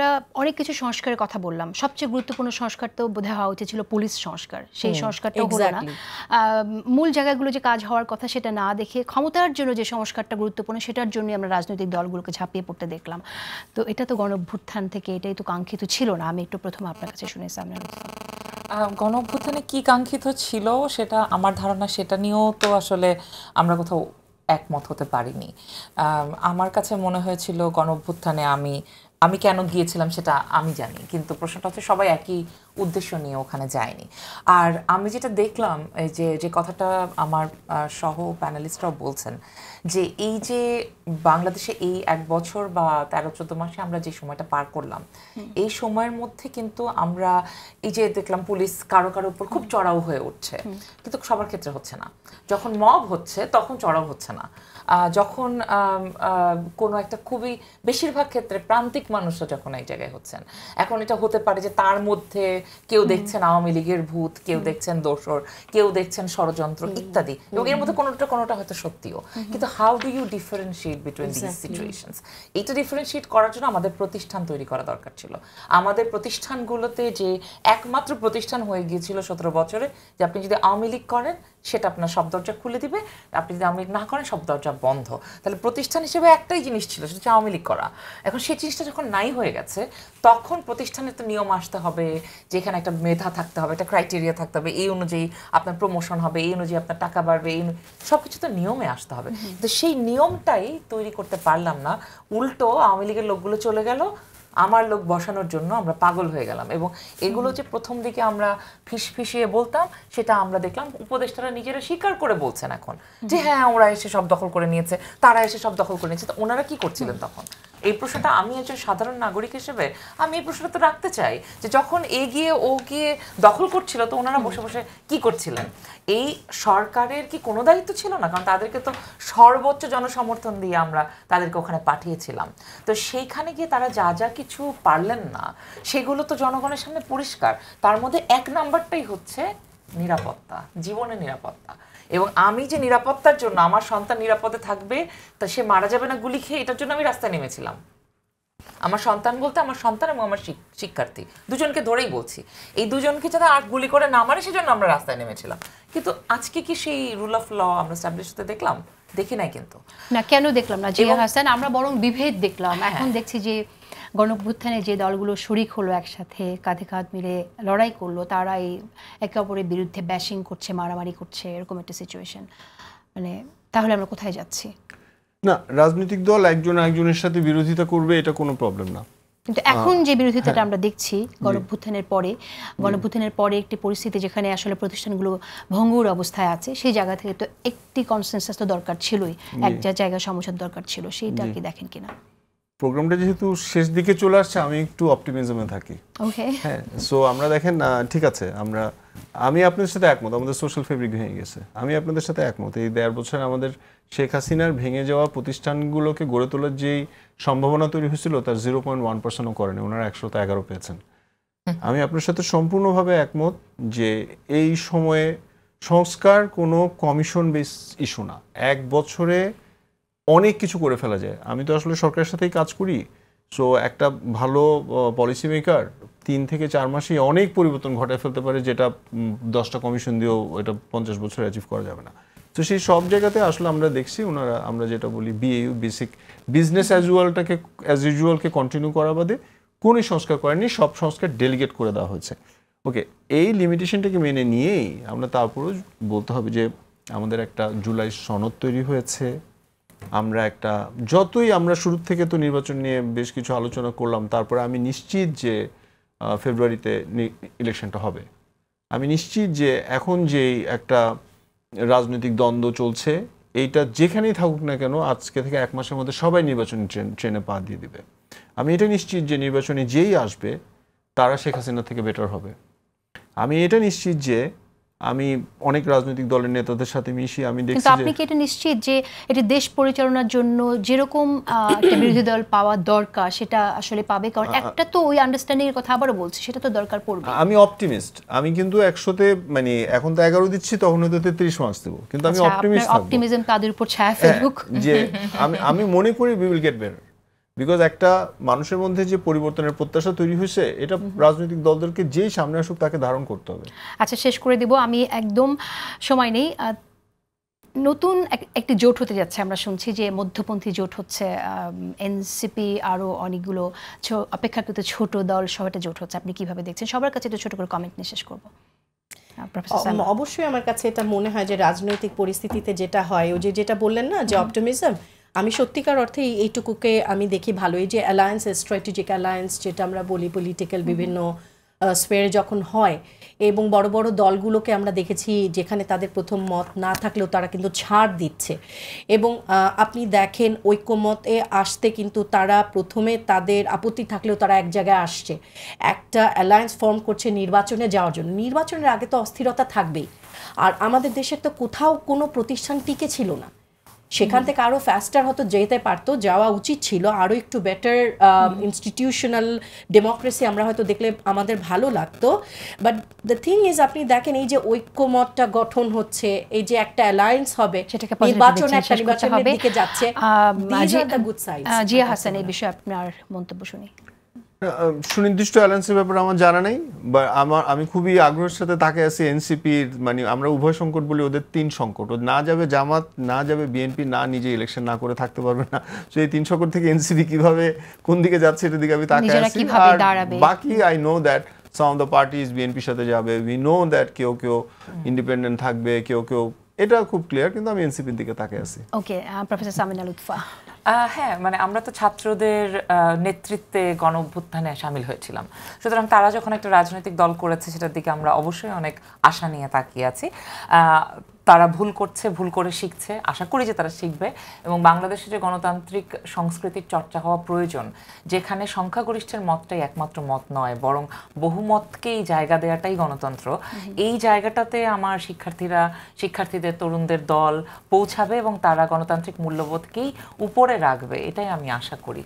আমরা অনেক কিছু সংস্কারের কথা বললাম, সবচেয়ে গুরুত্বপূর্ণ সংস্কার তো বোধহয় হওয়া উচিত ছিল পুলিশ সংস্কার। সেই সংস্কারটা হলো না, মূল জায়গাগুলো যে কাজ হওয়ার কথা সেটা না দেখে ক্ষমতার জন্য যে সংস্কারটা গুরুত্বপূর্ণ সেটার জন্য আমরা রাজনৈতিক দলগুলোকে ঝাঁপিয়ে পড়তে দেখলাম। তো এটা তো গণঅভ্যুত্থান থেকে এটাই তো কাঙ্ক্ষিত ছিল না। আমি একটু প্রথমে আপনার কাছে শুনে সামনে গণঅভ্যুত্থানে কি কাঙ্ক্ষিত ছিল সেটা আমার ধারণা, সেটা নিয়েও তো আসলে আমরা কোথাও একমত হতে পারিনি। আমার কাছে মনে হয়েছিল গণঅভ্যুত্থানে আমি কেন গিয়েছিলাম সেটা আমি জানি, কিন্তু প্রশ্নটা হচ্ছে সবাই একই উদ্দেশ্য নিয়ে ওখানে যায়নি। আর আমি যেটা দেখলাম যে কথাটা আমার সহ প্যানেলিস্টরাও বলছেন, যে এই যে বাংলাদেশে এই 1 বছর বা 13-14 মাসে আমরা যে সময়টা পার করলাম, এই সময়ের মধ্যে কিন্তু আমরা এই যে দেখলাম পুলিশ কারো কারো উপর খুব চড়াও হয়ে উঠছে, কিন্তু সবার ক্ষেত্রে হচ্ছে না। যখন মব হচ্ছে তখন চড়াও হচ্ছে না, যখন কোনো একটা খুবই বেশিরভাগ ক্ষেত্রে প্রান্তিক মানুষরা যখন এক জায়গায় হচ্ছেন, এখন এটা হতে পারে যে তার মধ্যে কেউ দেখছেন আওয়ামী লীগের ভূত, কেউ দেখছেন দোসর, কেউ দেখছেন ষড়যন্ত্র ইত্যাদি, এবং এর মধ্যে কোনোটা হয়তো সত্যিও। কিন্তু how do you differentiate between this situations? এইটা ডিফারেন্সিয়েট করার জন্য আমাদের প্রতিষ্ঠান তৈরি করা দরকার ছিল। আমাদের প্রতিষ্ঠানগুলোতে যে একমাত্র প্রতিষ্ঠান হয়ে গিয়েছিল 17 বছরে, যে আপনি যদি আওয়ামী লীগ করেন সেটা আপনার সব দরজা খুলে দিবে, আপনি যদি আওয়ামী লীগ না করেন সব দরজা বন্ধ। তাহলে প্রতিষ্ঠান হিসেবে একটাই জিনিস ছিল, সেটা হচ্ছে আওয়ামী লীগ করা। এখন সেই জিনিসটা যখন নাই হয়ে গেছে, তখন প্রতিষ্ঠানের তো নিয়ম আসতে হবে, যেখানে একটা মেধা থাকতে হবে, একটা ক্রাইটেরিয়া থাকতে হবে, এই অনুযায়ী আপনার প্রমোশন হবে, এই অনুযায়ী আপনার টাকা বাড়বে, এই সব কিছু তো নিয়মে আসতে হবে। তো সেই নিয়মটাই তৈরি করতে পারলাম না, উল্টো আওয়ামী লীগের লোকগুলো চলে গেল, আমার লোক বসানোর জন্য আমরা পাগল হয়ে গেলাম। এবং এগুলো যে প্রথম দিকে আমরা ফিসফিসিয়ে বলতাম, সেটা আমরা দেখলাম উপদেষ্টারা নিজেরা স্বীকার করে বলছেন এখন, যে হ্যাঁ ওরা এসে সব দখল করে নিয়েছে, তারা এসে সব দখল করে নিয়েছে। তো ওনারা কি করছিলেন তখন? এই প্রশ্নটা আমি একজন সাধারণ নাগরিক হিসেবে আমি এই প্রশ্নটা তো রাখতে চাই, যে যখন গিয়ে দখল করছিল, তো ওনারা বসে বসে কি করছিলেন? এই সরকারের কি কোনো দায়িত্ব ছিল না? কারণ তাদেরকে তো সর্বোচ্চ জনসমর্থন দিয়ে আমরা তাদেরকে ওখানে পাঠিয়েছিলাম। তো সেইখানে গিয়ে তারা যা যা কিছু পারলেন না, সেগুলো তো জনগণের সামনে পরিষ্কার। তার মধ্যে 1 নাম্বারটাই হচ্ছে নিরাপত্তা, জীবনের নিরাপত্তা। এবং আমি যে নিরাপত্তার জন্য, আমার সন্তান নিরাপদে থাকবে, তা সে মারা যাবে না গুলি খেয়ে, এটার জন্য আমি রাস্তায় নেমেছিলাম। আমার সন্তান বলতে আমার সন্তান এবং আমার শিক্ষার্থী দুজনকে ধরেই বলছি, এই দুজনকে যাতে আর গুলি করে না মারে সেজন্য আমরা রাস্তায় নেমেছিলাম। কিন্তু আজকে কি সেই রুল অফ ল আমরা এস্টাবলিশ হতে দেখলাম? দেখি নাই। কিন্তু না, কেন দেখলাম না জিয়া হাসান? আমরা বরং বিভেদ দেখলাম। এখন দেখছি যে গণঅভ্যুত্থানে যে দলগুলো শরিক হলো, একসাথে কাঁধে কাঁধ মিলে লড়াই করলো, তারা এই একে অপরের বিরুদ্ধে ব্যাশিং করছে, মারামারি করছে, এরকম একটা সিচুয়েশন। মানে তাহলে আমরা কোথায় যাচ্ছি? না, রাজনৈতিক দল একজন একজনের সাথে বিরোধিতা করবে, এটা কোনো প্রবলেম না। কিন্তু এখন যে বিরোধিতাটা আমরা দেখছি গণঅভ্যুত্থানের পরে একটি পরিস্থিতি যেখানে আসলে প্রতিষ্ঠানগুলো ভঙ্গুর অবস্থায় আছে, সেই জায়গা থেকে তো একটি কনসেনসাস তো দরকার ছিলই, একটা জায়গায় সমঝোতার দরকার ছিল। সেইটা কি দেখেন কিনা? প্রোগ্রামটা যেহেতু শেষ দিকে চলে আসছে, আমি একটু অপটিমিজমে থাকি। ওকে, হ্যাঁ, সো আমরা দেখেন, ঠিক আছে, আমি আপনাদের সাথে একমত, আমাদের সোশ্যাল ফেব্রিক ভেঙে গেছে। আমি আপনাদের সাথে একমত, এই 1.5 বছর আমাদের শেখ হাসিনার ভেঙে যাওয়া প্রতিষ্ঠানগুলোকে গড়ে তোলার যেই সম্ভাবনা তৈরি হয়েছিল, তার 0.1%ও করেনি, ওনারা 111 পেয়েছেন। আমি আপনার সাথে সম্পূর্ণভাবে একমত যে এই সময়ে সংস্কার কোনো কমিশন বেস ইস্যু না। 1 বছরে অনেক কিছু করে ফেলা যায়। আমি তো আসলে সরকারের সাথেই কাজ করি, সো একটা ভালো পলিসি মেকার 3 থেকে 4 মাসেই অনেক পরিবর্তন ঘটায় ফেলতে পারে, যেটা 10টা কমিশন দিয়েও এটা 50 বছর অ্যাচিভ করা যাবে না। তো সেই সব জায়গাতে আসলে আমরা দেখছি আমরা যেটা বলি BAU, বেসিক বিজনেস অ্যাজ ইউজুয়ালকে কন্টিনিউ করা বাদে কোনো সংস্কার করেনি, সব সংস্কার ডেলিগেট করে দেওয়া হয়েছে। ওকে, এই লিমিটেশনটাকে মেনে নিয়েই আমরা তারপরেও বলতে হবে যে আমাদের একটা জুলাই সনদ তৈরি হয়েছে। যতই আমরা শুরু থেকে তো নির্বাচন নিয়ে বেশ কিছু আলোচনা করলাম, তারপরে আমি নিশ্চিত যে ফেব্রুয়ারিতে ইলেকশনটা হবে। আমি নিশ্চিত যে এখন যেই একটা রাজনৈতিক দ্বন্দ্ব চলছে, এইটা যেখানেই থাকুক না কেন, আজকে থেকে 1 মাসের মধ্যে সবাই নির্বাচনী ট্রেনে পা দিয়ে দিবে। আমি এটা নিশ্চিত যে নির্বাচনে যেই আসবে তারা শেখ হাসিনা থেকে বেটার হবে। আমি এটা নিশ্চিত যে আমি অনেক রাজনৈতিক দলের নেতাদের সাথে মিশি, আমি দেখছি। কিন্তু আপনি কি এটা নিশ্চিত যে এটা দেশ পরিচালনার জন্য যেরকম একটা বিরোধী দল পাওয়া দরকার সেটা আসলে পাবে? কারণ একটা তো ওই আন্ডারস্ট্যান্ডিং এর কথা আবারও বলছি, সেটা তো দরকার পড়বে। আমি অপটিমিস্ট, আমি কিন্তু 100তে মানে এখন তো 11 দিচ্ছি, তখন হয়তো 33 মার্কস দেবো, কিন্তু আমি অপটিমিস্ট থাকবো। অপটিমিজম কাদের উপর ছায়া ফেলুক, যে আমি মনে করি we will get better, because একটা মানুষের মধ্যে যে পরিবর্তনের প্রত্যাশা তৈরি হয়েছে, এটা রাজনৈতিক দলদেরকে যেই সামনে আসুক তাকে ধারণ করতে হবে। আচ্ছা, শেষ করে দিব, আমি একদম সময় নেই। নতুন একটি জোট হতে যাচ্ছে, আমরা শুনছি যে মধ্যপন্থী জোট হচ্ছে, এনসিপি আরও অনেকগুলো অপেক্ষাকৃত ছোট দল সহ একটা জোট হচ্ছে। আপনি কিভাবে দেখছেন? সবার কাছে একটু ছোট করে কমেন্ট নিয়ে শেষ করবো। অবশ্যই আমার কাছে এটা মনে হয় যে রাজনৈতিক পরিস্থিতিতে যেটা হয়, ওই যেটা বললেন না যে অপটিমিজম, আমি সত্যিকার অর্থে এইটুকুকে আমি দেখি ভালো। এই যে অ্যালায়েন্স, স্ট্র্যাটেজিক অ্যালায়েন্স যেটা আমরা বলি, পলিটিক্যাল বিভিন্ন স্পেয়ারে যখন হয়, এবং বড় বড় দলগুলোকে আমরা দেখেছি যেখানে তাদের প্রথম মত না থাকলেও তারা কিন্তু ছাড় দিচ্ছে, এবং আপনি দেখেন ঐক্যমতে আসতে কিন্তু তারা প্রথমে তাদের আপত্তি থাকলেও তারা এক জায়গায় আসছে, একটা অ্যালায়েন্স ফর্ম করছে নির্বাচনে যাওয়ার জন্য। নির্বাচনের আগে তো অস্থিরতা থাকবেই, আর আমাদের দেশের তো কোথাও কোনো প্রতিষ্ঠান টিকে ছিল না, সেখান থেকে আরও ফাস্টার হয়তো যেতে পারতো, যাওয়া উচিত ছিল, আরও একটু বেটার ইনস্টিটিউশনাল ডেমোক্রেসি আমরা হয়তো দেখলে আমাদের ভালো লাগতো। বাট দ্য থিং ইজ, আপনি দেখেন এই যে ঐক্যমতটা গঠন হচ্ছে, এই যে একটা অ্যালায়েন্স হবে, নির্বাচনের দিকে যাচ্ছে, জিয়া হাসান, এই বিষয়ে আপনার মন্তব্য শুনি। সুনির্দিষ্ট অ্যালায়েন্সের ব্যাপারে আমার জানা নেই, বা আমি খুবই আগ্রহের সাথে তাকে আছি এনসিপির, মানে আমরা উভয় সংকট বলি, ওদের 3 সংকট, ও না যাবে জামাত, না যাবে বিএনপি, না নিজে ইলেকশন না করে থাকতে পারবে না। তো এই 3 সংকট থেকে এনসিপি কিভাবে কোন দিকে যাচ্ছে এটার দিকে আমি তাকে আছি। আর বাকি I know that some of the parties বিএনপির সাথে যাবে, উই নো দ্যাট কেউ কেউ ইন্ডিপেন্ডেন্ট থাকবে, কেউ কেউ, এটা খুব ক্লিয়ার, কিন্তু আমি এনসিপির দিকে তাকে আছি। ওকে, প্রফেসর সামিনা লুৎফা। হ্যাঁ, মানে আমরা তো ছাত্রদের নেতৃত্বে গণ অভ্যুত্থানে সামিল হয়েছিলাম, সুতরাং তারা যখন একটা রাজনৈতিক দল করেছে সেটার দিকে আমরা অবশ্যই অনেক আশা নিয়ে তাকিয়ে আছি। তারা ভুল করছে, ভুল করে শিখছে, আশা করি যে তারা শিখবে, এবং বাংলাদেশে যে গণতান্ত্রিক সংস্কৃতির চর্চা হওয়া প্রয়োজন, যেখানে সংখ্যাগরিষ্ঠের মতটাই একমাত্র মত নয়, বরং বহুমতকেই জায়গা দেওয়াটাই গণতন্ত্র, এই জায়গাটাতে আমার শিক্ষার্থীদের, তরুণদের দল পৌঁছাবে এবং তারা গণতান্ত্রিক মূল্যবোধকেই উপরে রাখবে, এটাই আমি আশা করি।